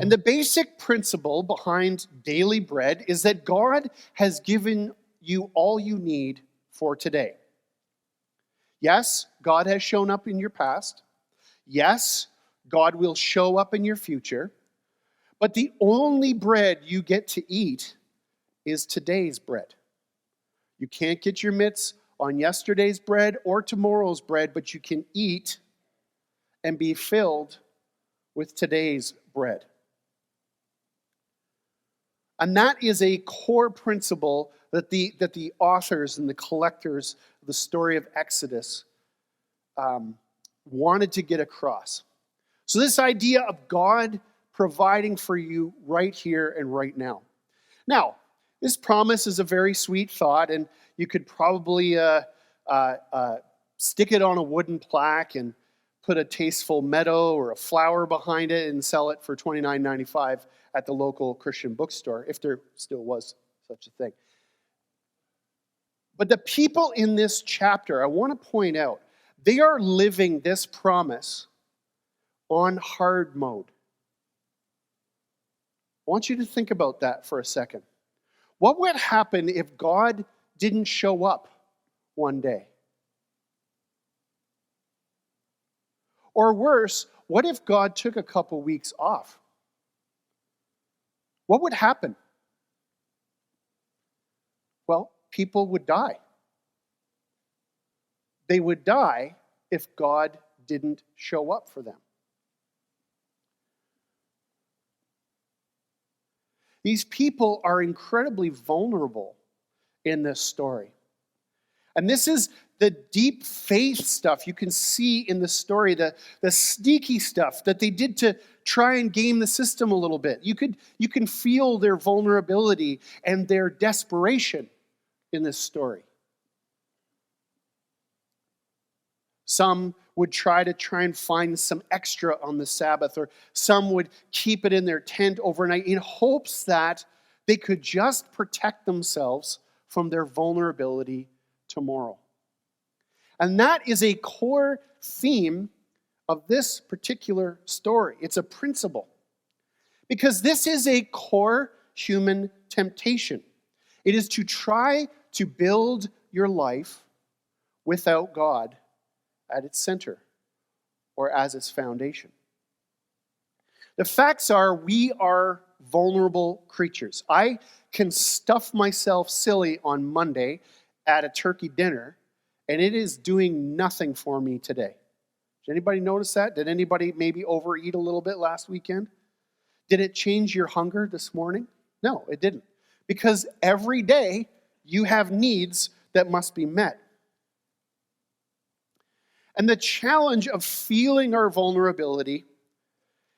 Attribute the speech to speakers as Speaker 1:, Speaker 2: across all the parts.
Speaker 1: And the basic principle behind daily bread is that God has given you all you need for today. Yes, God has shown up in your past. Yes, God will show up in your future. But the only bread you get to eat is today's bread. You can't get your mitts on yesterday's bread or tomorrow's bread, but you can eat and be filled with today's bread. And that is a core principle that the authors and the collectors of the story of Exodus wanted to get across. So this idea of God providing for you right here and right now. Now, this promise is a very sweet thought, and you could probably stick it on a wooden plaque and put a tasteful meadow or a flower behind it and sell it for $29.95 at the local Christian bookstore, if there still was such a thing. But the people in this chapter, I want to point out, they are living this promise on hard mode. I want you to think about that for a second. What would happen if God didn't show up one day? Or worse, what if God took a couple weeks off? What would happen? Well, people would die. They would die if God didn't show up for them. These people are incredibly vulnerable in this story. And this is the deep faith stuff you can see in the story, the sneaky stuff that they did to try and game the system a little bit. You can feel their vulnerability and their desperation in this story. Some would try and find some extra on the Sabbath, or some would keep it in their tent overnight in hopes that they could just protect themselves from their vulnerability tomorrow. And that is a core theme of this particular story. It's a principle. Because this is a core human temptation. It is to try to build your life without God at its center or as its foundation. The facts are, we are vulnerable creatures. I can stuff myself silly on Monday at a turkey dinner, and it is doing nothing for me today. Did anybody notice that? Did anybody maybe overeat a little bit last weekend? Did it change your hunger this morning? No, it didn't. Because every day you have needs that must be met. And the challenge of feeling our vulnerability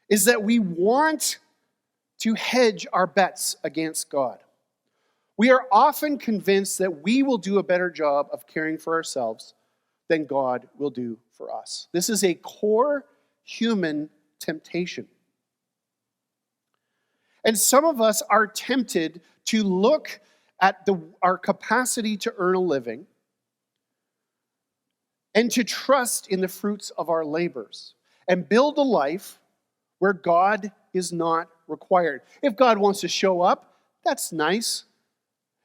Speaker 1: is that we want to hedge our bets against God. We are often convinced that we will do a better job of caring for ourselves than God will do for us. This is a core human temptation. And some of us are tempted to look at our capacity to earn a living and to trust in the fruits of our labors and build a life where God is not required. If God wants to show up, that's nice.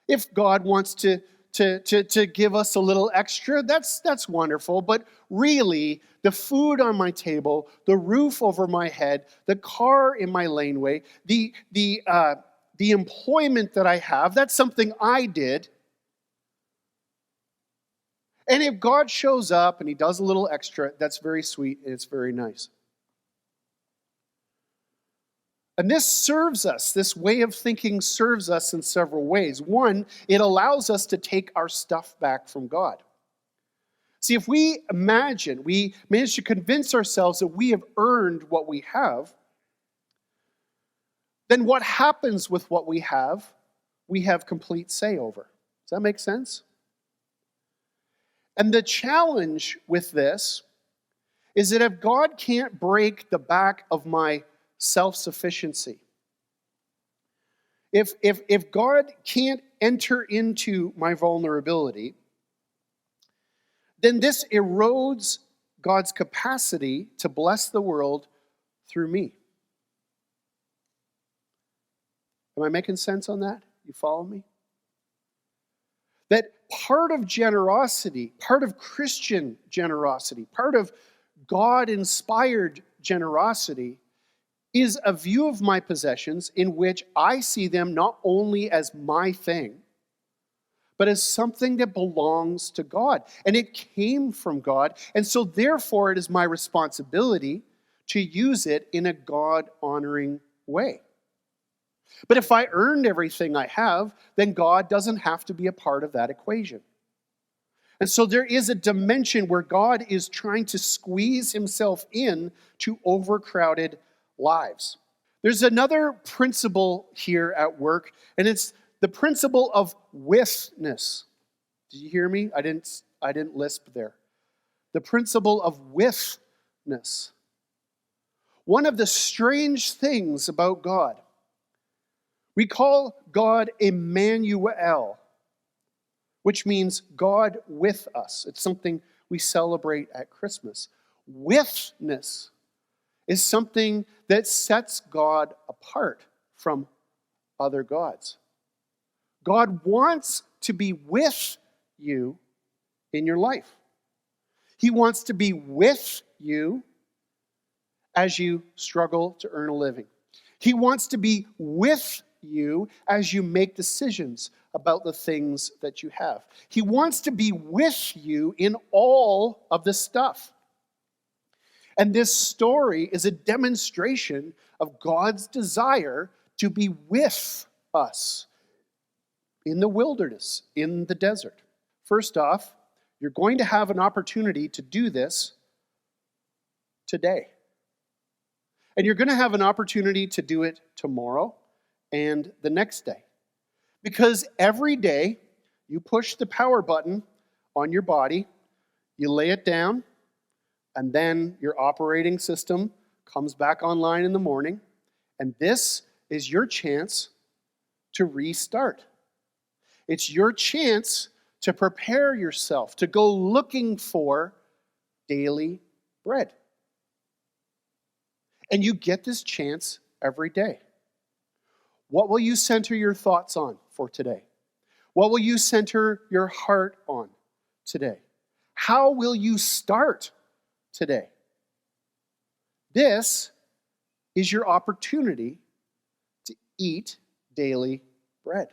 Speaker 1: If God wants to give us a little extra, that's wonderful. But really, the food on my table, the roof over my head, the car in my laneway, the employment that I have, that's something I did. And if God shows up and he does a little extra, that's very sweet and it's very nice. And this serves us, this way of thinking serves us in several ways. One, it allows us to take our stuff back from God. See, if we manage to convince ourselves that we have earned what we have, then what happens with what we have complete say over. Does that make sense? And the challenge with this is that if God can't break the back of my self-sufficiency, if God can't enter into my vulnerability, then this erodes God's capacity to bless the world through me. Am I making sense on that? You follow me? That part of generosity, part of Christian generosity, part of God-inspired generosity is a view of my possessions in which I see them not only as my thing, but as something that belongs to God. And it came from God. And so therefore it is my responsibility to use it in a God-honoring way. But if I earned everything I have, then God doesn't have to be a part of that equation. And so there is a dimension where God is trying to squeeze himself in to overcrowded lives. There's another principle here at work, and it's the principle of withness. Did you hear me? I didn't lisp there. The principle of withness. One of the strange things about God, we call God Emmanuel, which means God with us. It's something we celebrate at Christmas. Withness is something that sets God apart from other gods. God wants to be with you in your life. He wants to be with you as you struggle to earn a living. He wants to be with you as you make decisions about the things that you have. He wants to be with you in all of this stuff. And this story is a demonstration of God's desire to be with us in the wilderness, in the desert. First off, you're going to have an opportunity to do this today. And you're going to have an opportunity to do it tomorrow and the next day. Because every day you push the power button on your body, you lay it down, and then your operating system comes back online in the morning, and this is your chance to restart. It's your chance to prepare yourself, to go looking for daily bread. And you get this chance every day. What will you center your thoughts on for today? What will you center your heart on today? How will you start today? This is your opportunity to eat daily bread.